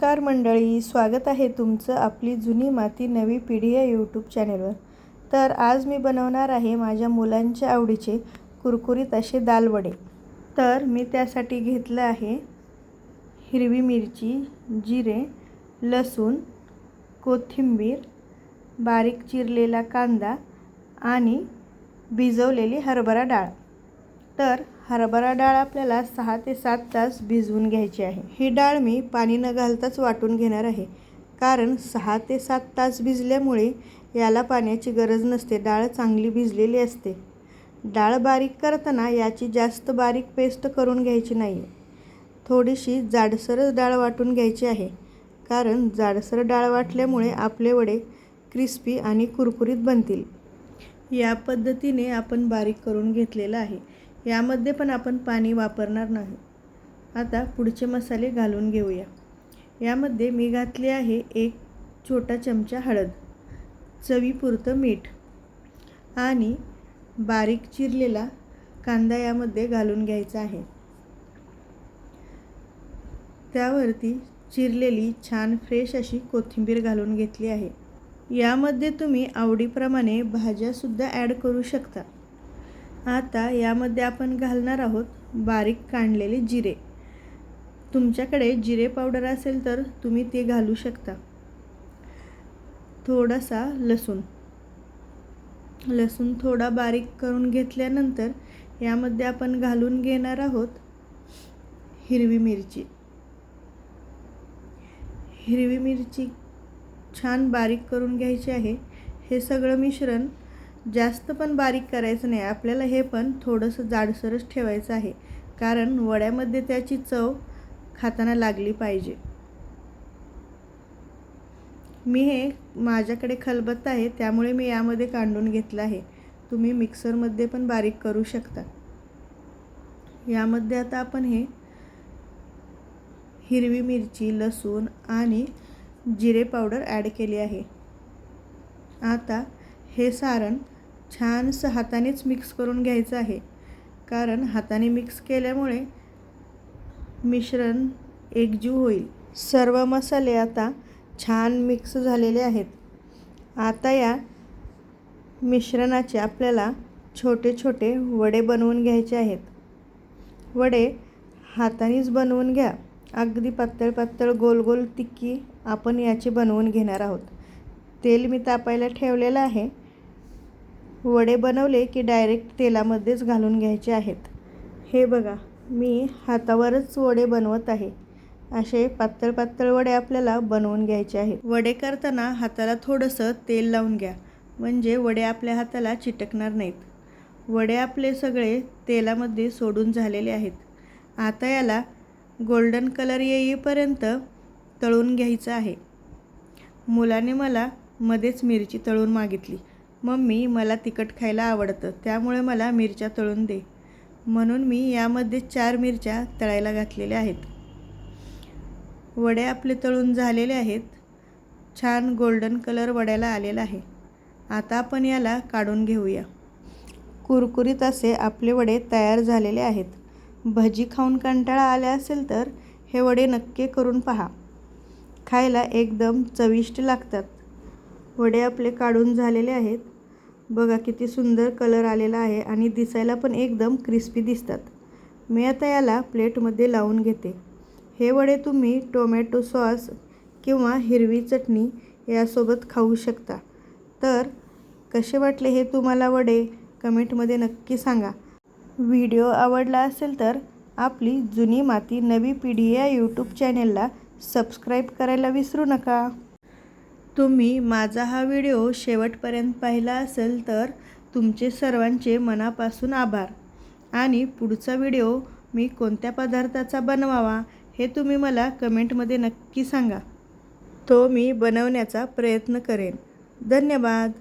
नमस्कार मंडळी, स्वागत आहे तुमचं आपली जुनी माती नवी पिढी या यूट्यूब चॅनलवर। तर आज मी बनवणार आहे माझ्या मुलांच्या आवडीचे कुरकुरीत असे दाल वडे। तर मी त्यासाठी घेतलं आहे हिरवी मिरची, जिरे, लसूण, कोथिंबीर, बारीक चिरलेला कांदा आणि भिजवलेली हरभरा डाळ। तर हरभरा डाळ आपल्याला 6 ते 7 तास भिजवून घ्यायची आहे। ही डाळ मी पाणी न घालताच वाटून घेणार आहे, कारण 6 ते 7 तास भिजल्यामुळे याला पाण्याची गरज नसते, डाळ चांगली भिजलेली असते। डाळ बारीक करताना याची जास्त बारीक पेस्ट करून घ्यायची नाही, थोडीशी जाडसरच डाळ वाटून घ्यायची आहे, कारण जाडसर डाळ वाटल्यामुळे आपले वडे क्रिस्पी आणि कुरकुरीत बनतील। या पद्धतीने आपण बारीक करून घेतलेला आहे। यामध्ये पण आपण पाणी वापरणार नाही। आता पुढचे मसाले घालून घेऊया। यामध्ये मी घातले आहे 1 छोटा चमचा हळद, चवीपुरतं मीठ आणि बारीक चिरलेला कांदा यामध्ये घालून घ्यायचा आहे। त्यावरती चिरलेली छान फ्रेश अशी कोथिंबीर घालून घेतली आहे। यामध्ये तुम्ही आवडीप्रमाणे भाज्या सुद्धा ॲड करू शकता। आता यामध्ये आपण घालणार आहोत बारीक काढलेले जिरे। तुमच्याकडे जिरे पावडर असेल तर तुम्ही ते घालू शकता। थोडासा लसूण थोडा बारीक करून घेतल्यानंतर यामध्ये आपण घालून घेणार आहोत हिरवी मिरची छान बारीक करून घ्यायची आहे। हे सगळं मिश्रण जास्त पण बारीक करायचं नाही, आपल्याला हे पण थोडंसं जाडसरच ठेवायचं आहे, कारण वड्यामध्ये त्याची चव खाताना लागली पाहिजे। मी हे माझ्याकडे खलबत्ता आहे त्यामुळे मी यामध्ये काढून घेतलं आहे, तुम्ही मिक्सरमध्ये पण बारीक करू शकता। यामध्ये आता आपण हे हिरवी मिरची, लसूण आणि जिरे पावडर ॲड केली आहे। आता हे सारण छानसं हातानेच मिक्स करून घ्यायचं आहे, कारण हाताने मिक्स केल्यामुळे मिश्रण एकजीव होईल। सर्व मसाले आता छान मिक्स झालेले आहेत। आता या मिश्रणाचे आपल्याला छोटे छोटे वडे बनवून घ्यायचे आहेत। वडे हातानेच बनवून घ्या, अगदी पातळ पातळ गोल गोल टिक्की आपण याची बनवून घेणार आहोत। तेल मी तापायला ठेवलेलं आहे। वडे बनवले की डायरेक्ट तेलामध्येच घालून घ्यायचे आहेत। हे बघा, मी हातावरच वडे बनवत आहे। असे पातळ पातळ वडे आपल्याला बनवून घ्यायचे आहेत। वडे करताना हाताला थोडंसं तेल लावून घ्या, म्हणजे वडे आपल्या हाताला चिटकणार नाहीत। वडे आपले सगळे तेलामध्ये सोडून झालेले आहेत। आता याला गोल्डन कलर येईपर्यंत तळून घ्यायचं आहे। मुलाने मला मध्येच मिरची तळून मागितली, मम्मी मला तिखट खायला आवडतं, त्यामुळे मला मिरच्या तळून दे, म्हणून मी यामध्ये 4 मिरच्या तळायला घातलेल्या आहेत। वडे आपले तळून झालेले आहेत, छान गोल्डन कलर वड्याला आलेला आहे। आता आपण याला काढून घेऊया। कुरकुरीत असे आपले वडे तयार झालेले आहेत। भजी खाऊन कंटाळा आला असेल तर हे वडे नक्की करून पहा, खायला एकदम चविष्ट लागतात। वडे आपले काढून झालेले आहेत, बघा किती सुंदर कलर आलेला आहे आणि दिसायला पण एकदम क्रिस्पी दिसतात। मी आता याला प्लेटमध्ये लावून घेते। हे वडे तुम्ही टोमॅटो सॉस किंवा हिरवी चटणी यासोबत खाऊ शकता। तर कसे वाटले हे तुम्हाला वडे कमेंटमध्ये नक्की सांगा। व्हिडिओ आवडला असेल तर आपली जुनी माती नवी पिढी या यूट्यूब चॅनलला सबस्क्राईब करायला विसरू नका। तुम्ही माझा हा व्हिडिओ शेवटपर्यंत पाहिला असेल तर तुमचे सर्वांचे मनापासून आभार। आणि पुढचा व्हिडिओ मी कोणत्या पदार्थाचा बनवावा हे तुम्ही मला कमेंटमध्ये नक्की सांगा, तो मी बनवण्याचा प्रयत्न करेन। धन्यवाद।